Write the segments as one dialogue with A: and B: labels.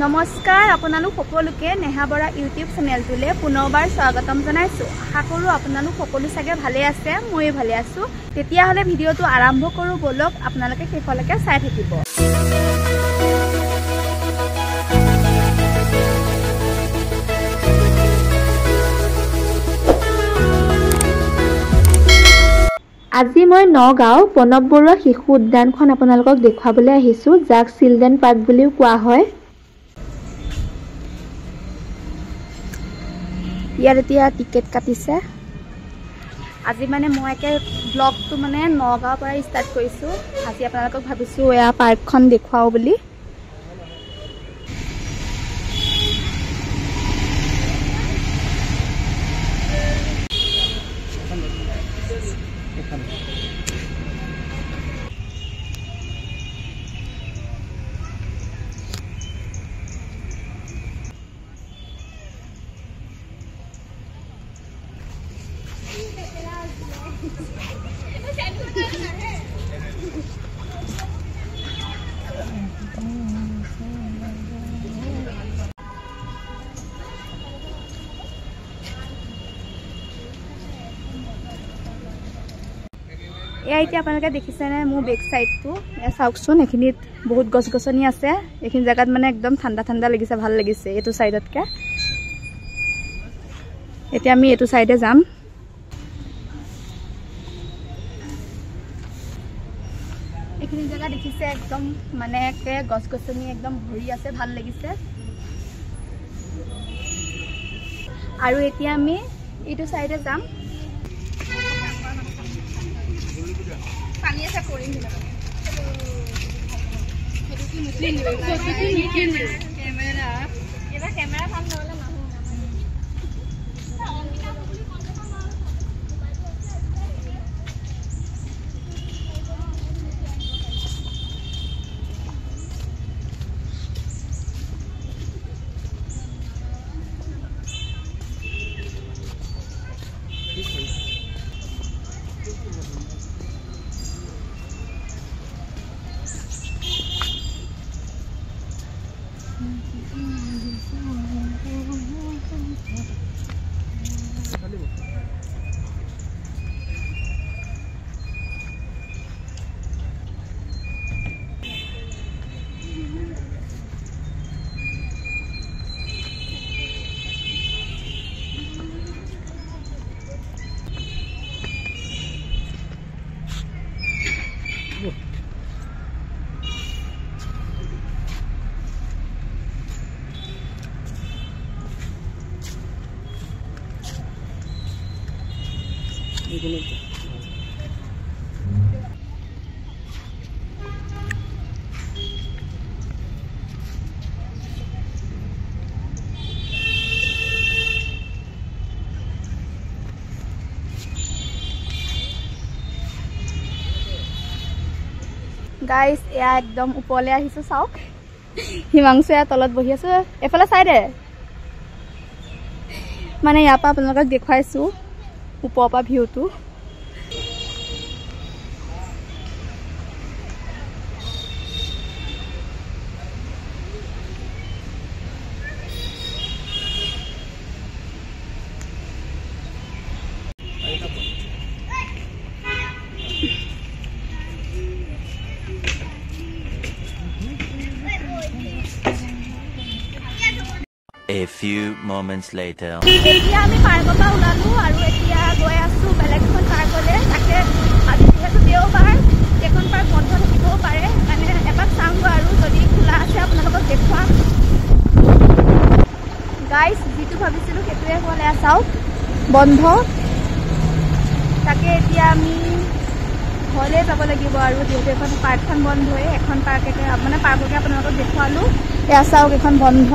A: নমস্কাৰ আপোনালোক সকলোকে নেহা বৰা ইউটিউব চেনেলটোলৈ পুনৰবাৰ স্বাগতম জনাইছো। আশা কৰোঁ আপোনালোক সকলো চাগে ভালে আছে, ময়ো ভালে আছো। তেতিয়াহ'লে ভিডিঅ'টো আৰম্ভ কৰোঁ, বলক আপোনালোকে শেষলৈকে চাই থাকিব। আজি মই নগাঁও প্ৰণৱ বৰুৱা শিশু উদ্যানখন আপোনালোকক দেখুৱাবলৈ আহিছোঁ, যাক চিলড্ৰেন পাৰ্ক বুলিও কোৱা হয়। ইয়াত এতিয়া টিকেট কাটিছে। আজি মানে মই একে ব্লগটো মানে নগাঁৱৰ পৰা ষ্টাৰ্ট কৰিছোঁ। আজি আপোনালোকক ভাবিছোঁ এয়া পাৰ্কখন দেখুৱাওঁ বুলি। এয়া এতিয়া আপোনালোকে দেখিছেনে মোৰ বেক চাইডটো, এয়া চাওকচোন, এইখিনিত বহুত গছ গছনি আছে। এইখিনি জেগাত মানে একদম ঠাণ্ডা ঠাণ্ডা লাগিছে, ভাল লাগিছে এইটো চাইডতকৈ। এতিয়া আমি এইটো চাইডে যাম। এইখিনি জেগা দেখিছে একদম মানে গছ গছনি একদম ভৰি আছে, ভাল লাগিছে। আৰু এতিয়া আমি এইটো চাইডে যাম। পানী আছে কৰিম কেমেৰা ভাল নহ'লে নাহো। গাইজ এয়া একদম ওপৰলৈ আহিছোঁ, চাওক। হিমাংশু এয়া তলত বহি আছোঁ। এফালে চাই দে, মানে ইয়াৰ পৰা আপোনালোকক দেখুৱাইছোঁ ওপৰৰ পৰা ভিউটো।
B: A few moments later.
A: এতিয়া আমি পাৰ্কৰ পৰা ওলালোঁ আৰু এতিয়া গৈ আছোঁ বেলেগ এখন পাৰ্কলৈ। তাকে আজি যিহেতু দেওবাৰ, এইখন পাৰ্ক বন্ধ থাকিবও পাৰে, মানে এপাক চাওঁগৈ আৰু যদি খোলা আছে আপোনালোকক দেখুৱাম। গাইজ যিটো ভাবিছিলোঁ সেইটোৱে হ'ল, এয়া চাওক বন্ধ। তাকে এতিয়া আমি ঘৰলৈ যাব লাগিব আৰু, যিহেতু এখন পাৰ্কখন বন্ধই। এখন পাৰ্ককে মানে পাৰ্ককে আপোনালোকক দেখুৱালোঁ। এয়া চাওক এখন বন্ধ।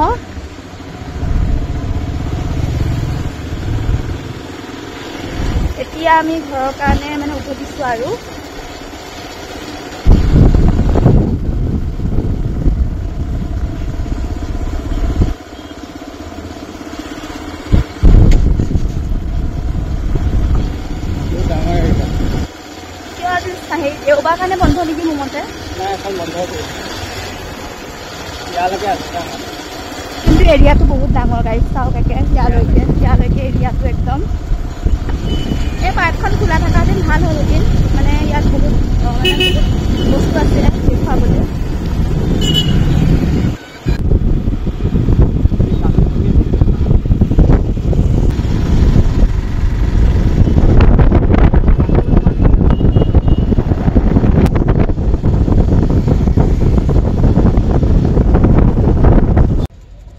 A: এতিয়া আমি ঘৰৰ কাৰণে মানে উভতিছোঁ আৰু। দেওবাৰ কাৰণে বন্ধ নেকি মোৰ মতে? এৰিয়াটো বহুত ডাঙৰ গাইজ চাওক একে ইয়ালৈকে এৰিয়াটো একদম এই পাৰ্কখন খোলা থকাহেঁতেন ভাল হ'লহেঁতেন মানে ইয়াত বহুত বস্তু আছে দেখুৱাবলৈ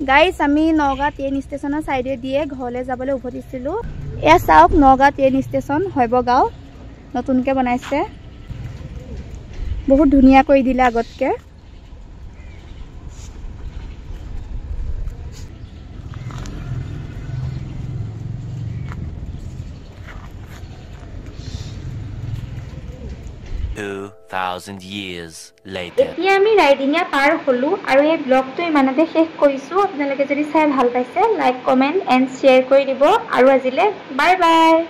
A: গাইজ আমি নগাঁও ট্ৰেইন ষ্টেচনৰ চাইডে দিয়ে ঘৰলৈ যাবলৈ উভতিছিলোঁ এয়া চাওক নগাঁও ট্ৰেইন ষ্টেচন শৈবগাঁও নতুনকৈ বনাইছে বহুত ধুনীয়া কৰি দিলে আগতকৈ
B: 2,000 years later.
A: এতিয়া আমি ৰাইডিঙা পাৰ হলো আৰু এই ব্লগটো ইমানতে শেষ কৰিছো আপোনালোকে যদি চাই ভাল পাইছে লাইক কমেন্ট এণ্ড শ্বেয়াৰ কৰি দিব আৰু আজিলে বাই বাই